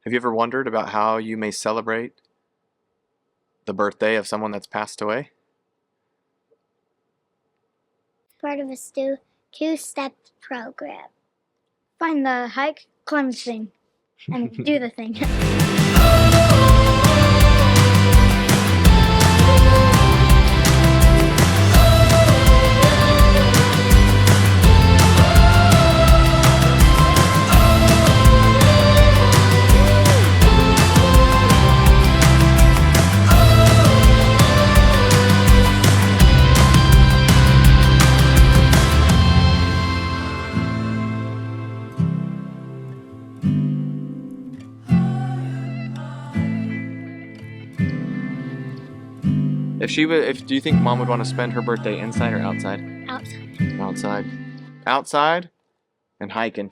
Have you ever wondered about how you may celebrate the birthday of someone that's passed away? Part of a two-step program. Find the hike, climb the thing, and do the thing. Do you think Mom would want to spend her birthday inside or outside? Outside. Outside. Outside and hiking.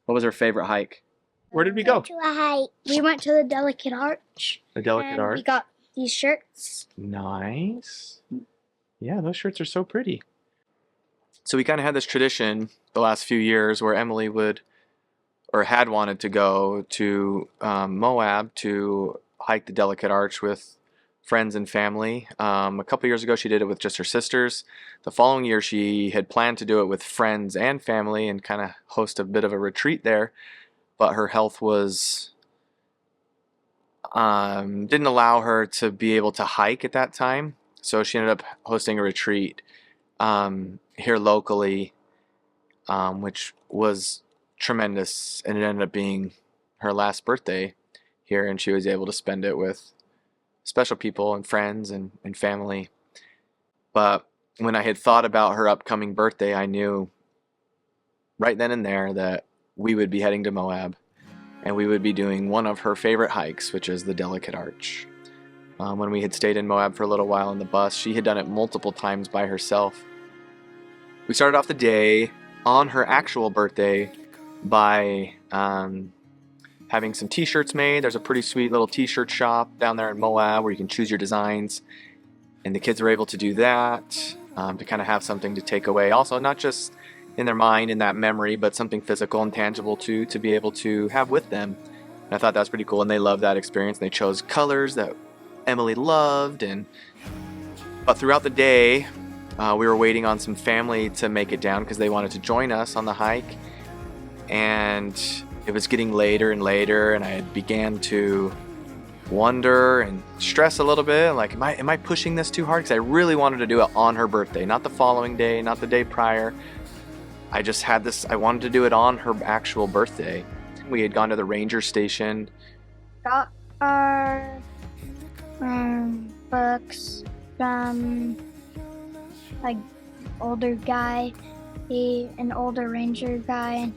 What was her favorite hike? Where did we go? To a hike. We went to the Delicate Arch. The Delicate Arch? We got these shirts. Nice. Yeah, those shirts are so pretty. So we kind of had this tradition the last few years where Emily had wanted to go to Moab to hike the Delicate Arch with friends and family. A couple years ago she did it with just her sisters. The following year she had planned to do it with friends and family and kind of host a bit of a retreat there, but her health was didn't allow her to be able to hike at that time, so she ended up hosting a retreat here locally, which was tremendous, and it ended up being her last birthday here, and she was able to spend it with special people and friends and family. But when I had thought about her upcoming birthday, I knew right then and there that we would be heading to Moab and we would be doing one of her favorite hikes, which is the Delicate Arch. When we had stayed in Moab for a little while in the bus, she had done it multiple times by herself. We started off the day on her actual birthday by having some t-shirts made. There's a pretty sweet little t-shirt shop down there in Moab where you can choose your designs, and the kids were able to do that to kind of have something to take away, also not just in their mind in that memory, but something physical and tangible too, to be able to have with them. And I thought that was pretty cool, and they loved that experience. They chose colors that Emily loved, but throughout the day we were waiting on some family to make it down because they wanted to join us on the hike, and it was getting later and later, and I began to wonder and stress a little bit, like, am I pushing this too hard? Because I really wanted to do it on her birthday, not the following day, not the day prior. I just had this, I wanted to do it on her actual birthday. We had gone to the ranger station. Got our books from like older guy, an older ranger guy,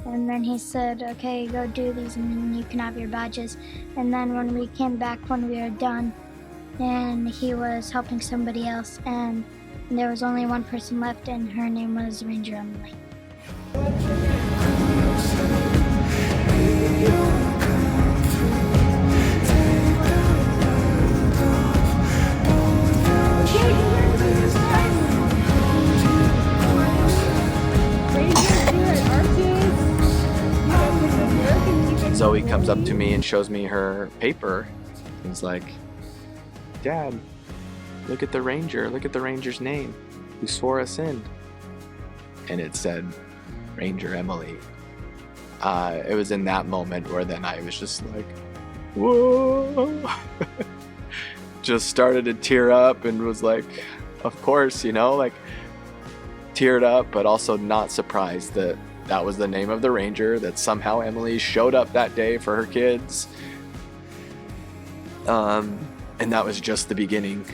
and then he said, okay, go do these and then you can have your badges. And then when we came back, when we were done, and he was helping somebody else, and there was only one person left, and her name was Ranger Emily. Zoe comes up to me and shows me her paper. He's like, Dad, look at the ranger. Look at the ranger's name who swore us in. And it said Ranger Emily. It was in that moment where then I was just like, whoa. Just started to tear up and was like, of course, like teared up, but also not surprised that that was the name of the ranger, that somehow Emily showed up that day for her kids. And that was just the beginning.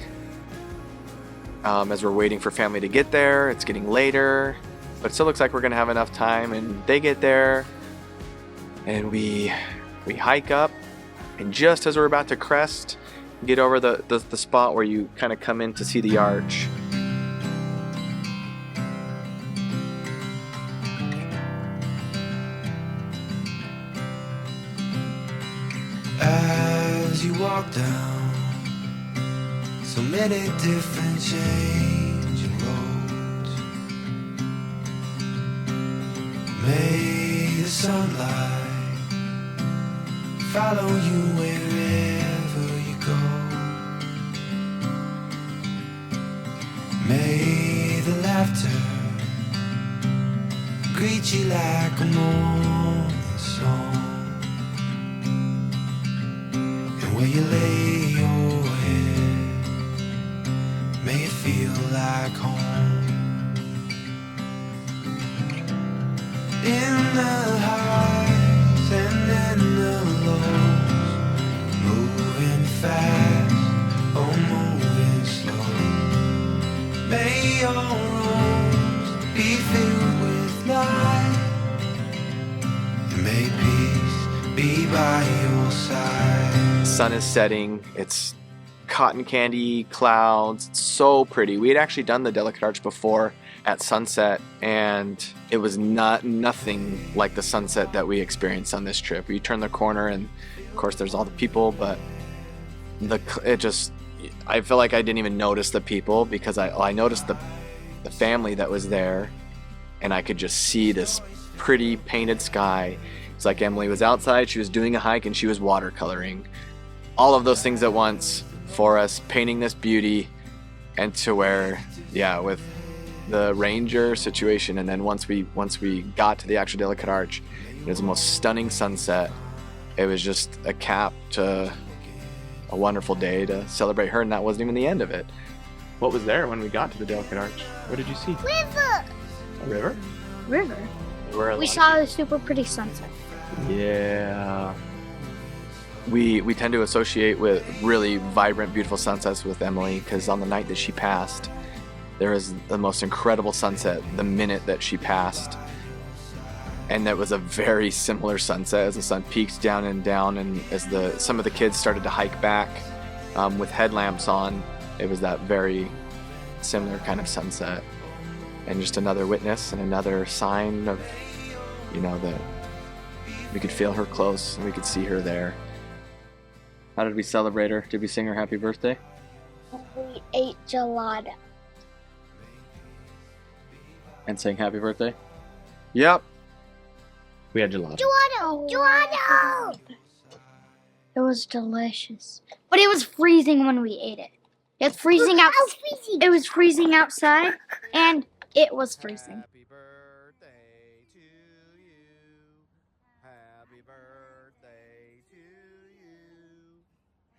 As we're waiting for family to get there, it's getting later, but it still looks like we're gonna have enough time, and they get there, and we hike up, and just as we're about to crest, get over the spot where you kind of come in to see the arch, as you walk down so many different changing roads, may the sunlight follow you wherever you go. May the laughter greet you like a morning song, and where you lay your head, may it feel like home. In the highs and in the lows, moving fast or moving slow, may your rooms be filled with light, and may peace be by your side. Sun is setting. It's cotton candy clouds. It's so pretty. We had actually done the Delicate Arch before at sunset, and it was nothing like the sunset that we experienced on this trip. We turn the corner, and of course there's all the people, but I feel like I didn't even notice the people because I noticed the family that was there, and I could just see this pretty painted sky. It's like Emily was outside, she was doing a hike, and she was watercoloring. All of those things at once for us, painting this beauty, and to where, yeah, with the ranger situation, and then once we got to the actual Delicate Arch, it was the most stunning sunset. It was just a cap to a wonderful day to celebrate her, and that wasn't even the end of it. What was there when we got to the Delicate Arch? What did you see? River. A river? River. We saw a super pretty sunset. Yeah. We tend to associate with really vibrant, beautiful sunsets with Emily, because on the night that she passed, there was the most incredible sunset the minute that she passed. And that was a very similar sunset as the sun peaked down, and as some of the kids started to hike back with headlamps on, it was that very similar kind of sunset. And just another witness and another sign of, that we could feel her close and we could see her there. How did we celebrate her? Did we sing her happy birthday? We ate gelato. And sang happy birthday? Yep. We had gelato. Gelato! It was delicious. But it was freezing when we ate it. It was freezing out. It was freezing outside, and it was freezing. Happy birthday to you. Happy birthday to you.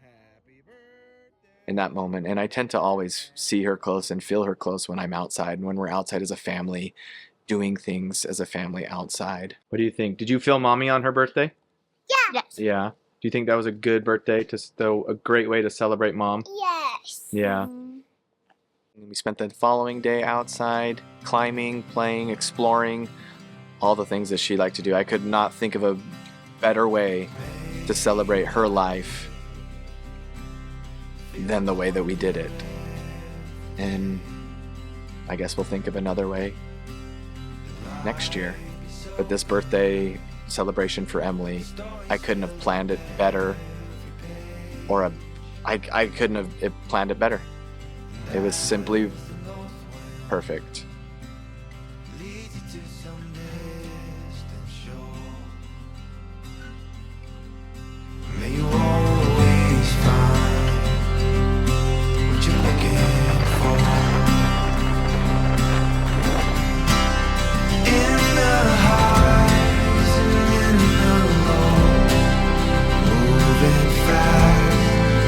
Happy birthday. In that moment, and I tend to always see her close and feel her close when I'm outside, and when we're outside as a family, doing things as a family outside. What do you think? Did you feel mommy on her birthday? Yes. Yeah. Do you think that was a good birthday, a great way to celebrate mom? Yes. Yeah. And we spent the following day outside, climbing, playing, exploring, all the things that she liked to do. I could not think of a better way to celebrate her life than the way that we did it. And I guess we'll think of another way next year. But this birthday celebration for Emily, I couldn't have planned it better, I couldn't have planned it better. It was simply perfect. May you always find what you're looking for. In the highs and in the lows, moving fast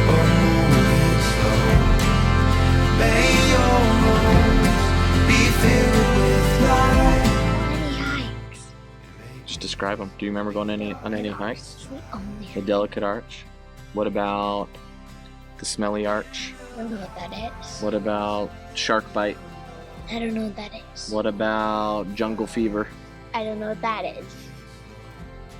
or moving slow, may your roads be filled with light. Many hikes. Just describe them. Do you remember going on any hikes? We only The Delicate Arch? What about the Smelly Arch? I don't know what that is. What about Shark Bite? I don't know what that is. What about Jungle Fever? I don't know what that is.